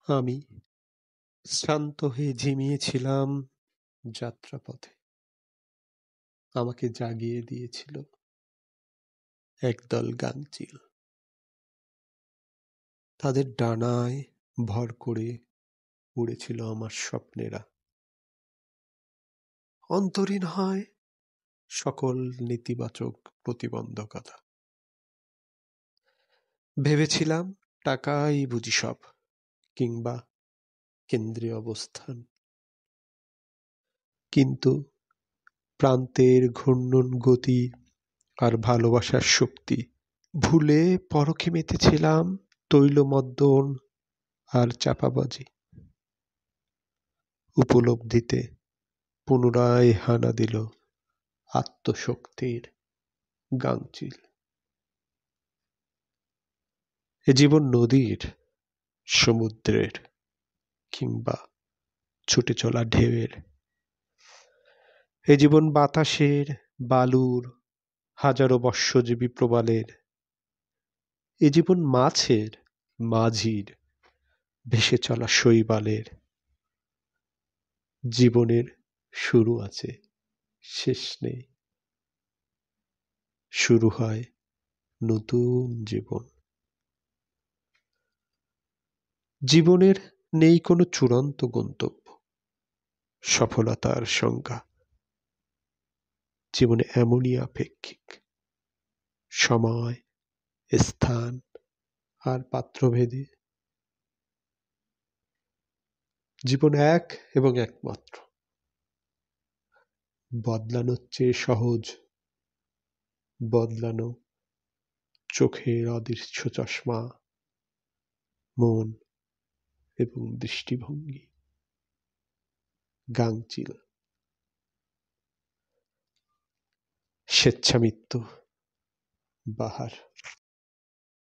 আমি শ্রান্ত হয়ে ঝিমিয়েছিলাম যাত্রাপথে। আমাকে জাগিয়ে দিয়েছিল একদল গাঙচিল। তাদের ডানায় ভর করে উড়েছিল আমার স্বপ্নেরা। অন্তরীণ হয় সকল নেতিবাচক প্রতিবন্ধকতা। ভেবেছিলাম টাকাই বুঝি সব, কিংবা কেন্দ্রীয় অবস্থান। কিন্তু প্রান্তের ঘূর্ণন গতি আর ভালোবাসার শক্তি ভুলে পরখে মেতেছিলাম তৈলমদ্দন আর চাপাবাজি। উপলব্ধিতে পুনরায় হানা দিল আত্মশক্তির গাংচিল। এ জীবন নদীর, সমুদ্রের কিংবা ছুটে চলা ঢেউয়ের। এ জীবন বাতাসের, বালুর, হাজারো বর্ষজীবী প্রবালের। এ জীবন মাছের, মাঝির, ভেসে চলা শৈবালের। জীবনের শুরু আছে, শেষ নেই। শুরু হয় নতুন জীবন। জীবনের নেই কোনো চূড়ান্ত গন্তব্য, সফলতার সংজ্ঞা। জীবনে এমনই আপেক্ষিক। সময়, স্থান আর পাত্রভেদে জীবন এক এবং একমাত্র। বদলানোর চেয়ে সহজ বদলানো চোখের অদৃশ্য চশমা, মন এবং দৃষ্টিভঙ্গি। গাংচিল। স্বেচ্ছামৃত্যু, বাহার।